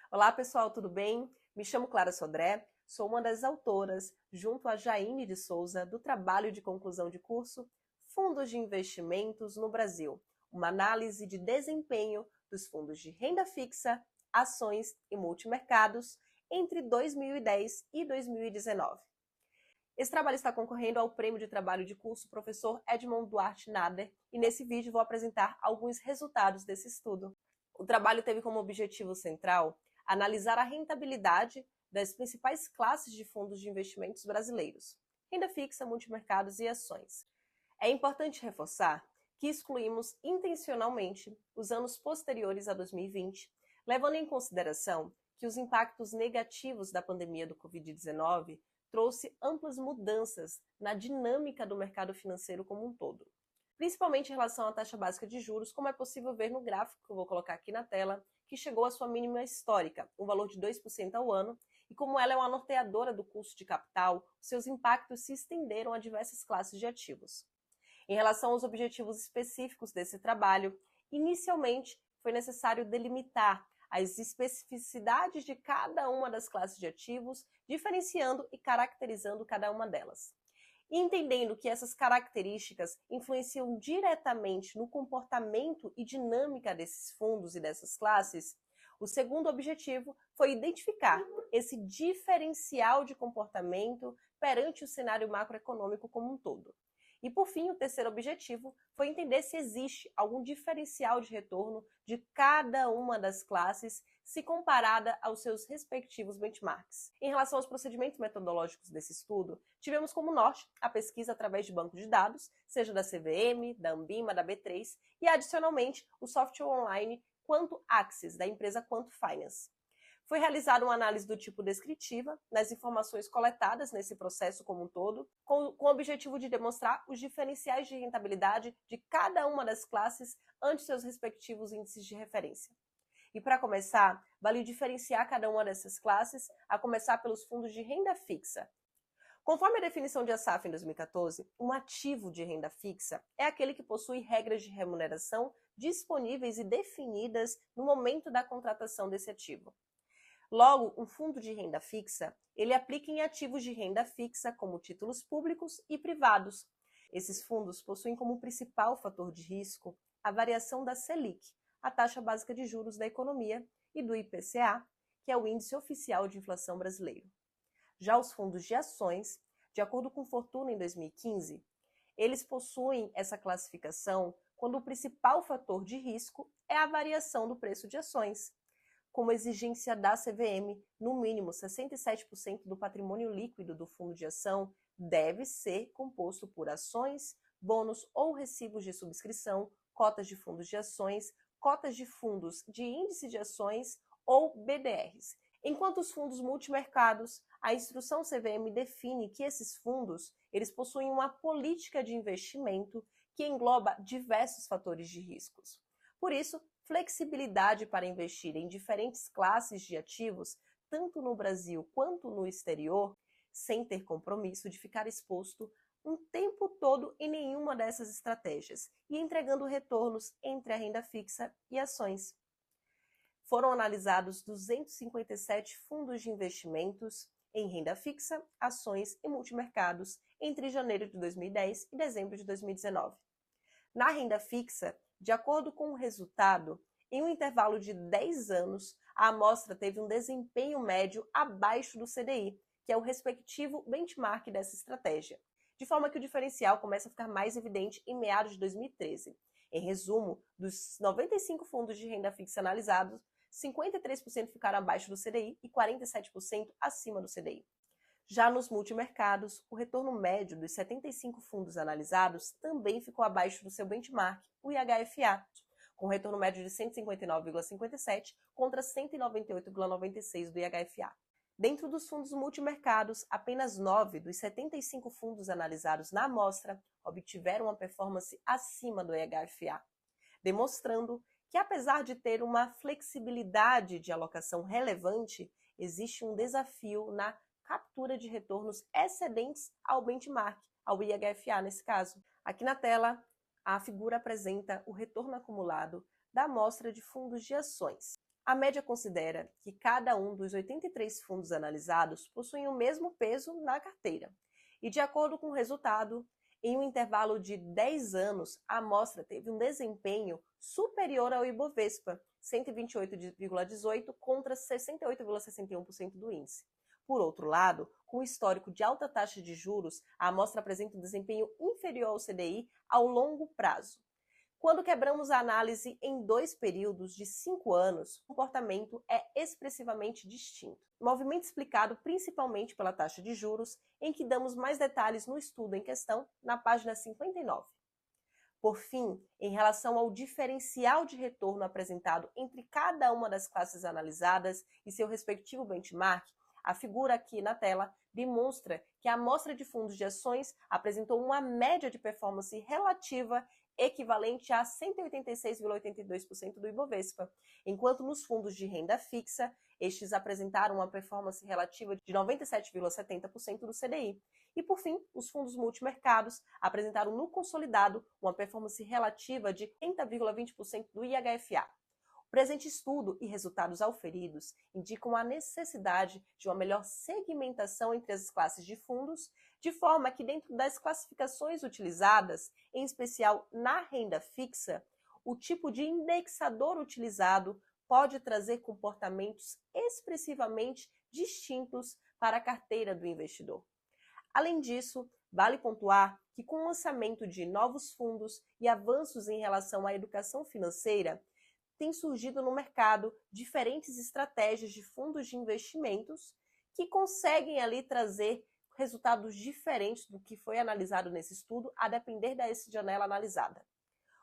Olá pessoal, tudo bem? Me chamo Clara Sodré, sou uma das autoras, junto a Jaine de Souza, do trabalho de conclusão de curso Fundos de Investimentos no Brasil, uma análise de desempenho dos fundos de renda fixa, ações e multimercados entre 2010 e 2019. Esse trabalho está concorrendo ao Prêmio de Trabalho de Curso Professor Edmond Duarte Nader e nesse vídeo vou apresentar alguns resultados desse estudo. O trabalho teve como objetivo central analisar a rentabilidade das principais classes de fundos de investimentos brasileiros, renda fixa, multimercados e ações. É importante reforçar que excluímos intencionalmente os anos posteriores a 2020, levando em consideração que os impactos negativos da pandemia do Covid-19 trouxe amplas mudanças na dinâmica do mercado financeiro como um todo, principalmente em relação à taxa básica de juros, como é possível ver no gráfico que eu vou colocar aqui na tela, que chegou à sua mínima histórica, um valor de 2% ao ano, e como ela é uma norteadora do custo de capital, seus impactos se estenderam a diversas classes de ativos. Em relação aos objetivos específicos desse trabalho, inicialmente foi necessário delimitar as especificidades de cada uma das classes de ativos, diferenciando e caracterizando cada uma delas. E entendendo que essas características influenciam diretamente no comportamento e dinâmica desses fundos e dessas classes, o segundo objetivo foi identificar esse diferencial de comportamento perante o cenário macroeconômico como um todo. E, por fim, o terceiro objetivo foi entender se existe algum diferencial de retorno de cada uma das classes se comparada aos seus respectivos benchmarks. Em relação aos procedimentos metodológicos desse estudo, tivemos como norte a pesquisa através de banco de dados, seja da CVM, da Ambima, da B3, e, adicionalmente, o software online Quanto Axis, da empresa Quanto Finance. Foi realizada uma análise do tipo descritiva nas informações coletadas nesse processo como um todo, com o objetivo de demonstrar os diferenciais de rentabilidade de cada uma das classes ante seus respectivos índices de referência. E para começar, vale diferenciar cada uma dessas classes, a começar pelos fundos de renda fixa. Conforme a definição de Assaf em 2014, um ativo de renda fixa é aquele que possui regras de remuneração disponíveis e definidas no momento da contratação desse ativo. Logo, um fundo de renda fixa, ele aplica em ativos de renda fixa como títulos públicos e privados. Esses fundos possuem como principal fator de risco a variação da Selic, a taxa básica de juros da economia, e do IPCA, que é o Índice Oficial de Inflação Brasileiro. Já os fundos de ações, de acordo com Fortuna em 2015, eles possuem essa classificação quando o principal fator de risco é a variação do preço de ações. Como exigência da CVM, no mínimo 67% do patrimônio líquido do fundo de ação deve ser composto por ações, bônus ou recibos de subscrição, cotas de fundos de ações, cotas de fundos de índice de ações ou BDRs. Enquanto os fundos multimercados, a instrução CVM define que esses fundos eles possuem uma política de investimento que engloba diversos fatores de riscos. Por isso, flexibilidade para investir em diferentes classes de ativos, tanto no Brasil quanto no exterior, sem ter compromisso de ficar exposto um tempo todo em nenhuma dessas estratégias e entregando retornos entre a renda fixa e ações. Foram analisados 257 fundos de investimentos em renda fixa, ações e multimercados entre janeiro de 2010 e dezembro de 2019. Na renda fixa, de acordo com o resultado, em um intervalo de 10 anos, a amostra teve um desempenho médio abaixo do CDI, que é o respectivo benchmark dessa estratégia, de forma que o diferencial começa a ficar mais evidente em meados de 2013. Em resumo, dos 95 fundos de renda fixa analisados, 53% ficaram abaixo do CDI e 47% acima do CDI. Já nos multimercados, o retorno médio dos 75 fundos analisados também ficou abaixo do seu benchmark, o IHFA, com retorno médio de 159,57 contra 198,96 do IHFA. Dentro dos fundos multimercados, apenas 9 dos 75 fundos analisados na amostra obtiveram uma performance acima do IHFA, demonstrando que, apesar de ter uma flexibilidade de alocação relevante, existe um desafio na captura de retornos excedentes ao benchmark, ao IHFA nesse caso. Aqui na tela, a figura apresenta o retorno acumulado da amostra de fundos de ações. A média considera que cada um dos 83 fundos analisados possuem o mesmo peso na carteira. E, de acordo com o resultado, em um intervalo de 10 anos, a amostra teve um desempenho superior ao Ibovespa, 128,18 contra 68,61% do índice. Por outro lado, com o histórico de alta taxa de juros, a amostra apresenta um desempenho inferior ao CDI ao longo prazo. Quando quebramos a análise em 2 períodos de 5 anos, o comportamento é expressivamente distinto. Movimento explicado principalmente pela taxa de juros, em que damos mais detalhes no estudo em questão, na página 59. Por fim, em relação ao diferencial de retorno apresentado entre cada uma das classes analisadas e seu respectivo benchmark, a figura aqui na tela demonstra que a amostra de fundos de ações apresentou uma média de performance relativa equivalente a 186,82% do Ibovespa, enquanto nos fundos de renda fixa, estes apresentaram uma performance relativa de 97,70% do CDI. E, por fim, os fundos multimercados apresentaram no consolidado uma performance relativa de 80,20% do IHFA. O presente estudo e resultados auferidos indicam a necessidade de uma melhor segmentação entre as classes de fundos, de forma que dentro das classificações utilizadas, em especial na renda fixa, o tipo de indexador utilizado pode trazer comportamentos expressivamente distintos para a carteira do investidor. Além disso, vale pontuar que com o lançamento de novos fundos e avanços em relação à educação financeira, tem surgido no mercado diferentes estratégias de fundos de investimentos que conseguem ali trazer resultados diferentes do que foi analisado nesse estudo, a depender da janela analisada.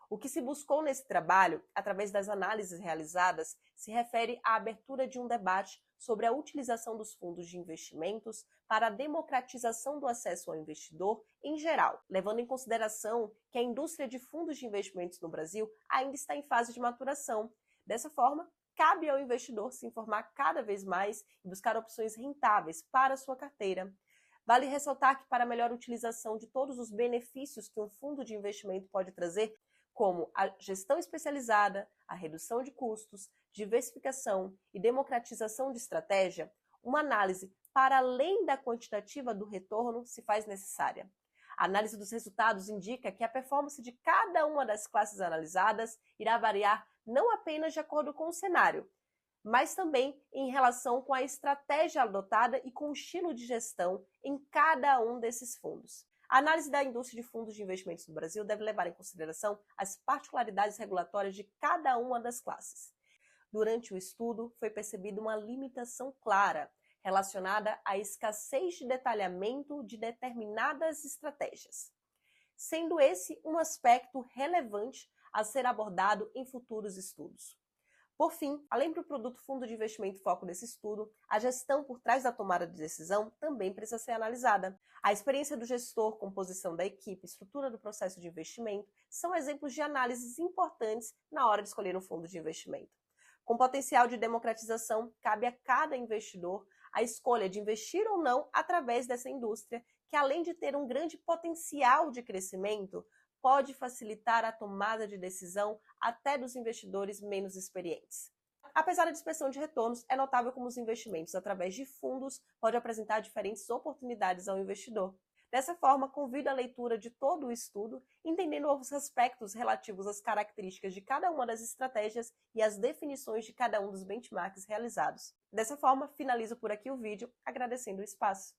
O que se buscou nesse trabalho, através das análises realizadas, se refere à abertura de um debate sobre a utilização dos fundos de investimentos para a democratização do acesso ao investidor em geral, levando em consideração que a indústria de fundos de investimentos no Brasil ainda está em fase de maturação. Dessa forma, cabe ao investidor se informar cada vez mais e buscar opções rentáveis para a sua carteira. Vale ressaltar que, para a melhor utilização de todos os benefícios que um fundo de investimento pode trazer, como a gestão especializada, a redução de custos, diversificação e democratização de estratégia, uma análise para além da quantitativa do retorno se faz necessária. A análise dos resultados indica que a performance de cada uma das classes analisadas irá variar não apenas de acordo com o cenário, mas também em relação com a estratégia adotada e com o estilo de gestão em cada um desses fundos. A análise da indústria de fundos de investimentos no Brasil deve levar em consideração as particularidades regulatórias de cada uma das classes. Durante o estudo, foi percebida uma limitação clara relacionada à escassez de detalhamento de determinadas estratégias, sendo esse um aspecto relevante a ser abordado em futuros estudos. Por fim, além do produto fundo de investimento foco desse estudo, a gestão por trás da tomada de decisão também precisa ser analisada. A experiência do gestor, composição da equipe, estrutura do processo de investimento são exemplos de análises importantes na hora de escolher um fundo de investimento. Com potencial de democratização, cabe a cada investidor a escolha de investir ou não através dessa indústria, que além de ter um grande potencial de crescimento, pode facilitar a tomada de decisão até dos investidores menos experientes. Apesar da dispersão de retornos, é notável como os investimentos através de fundos podem apresentar diferentes oportunidades ao investidor. Dessa forma, convido a leitura de todo o estudo, entendendo os aspectos relativos às características de cada uma das estratégias e as definições de cada um dos benchmarks realizados. Dessa forma, finalizo por aqui o vídeo, agradecendo o espaço.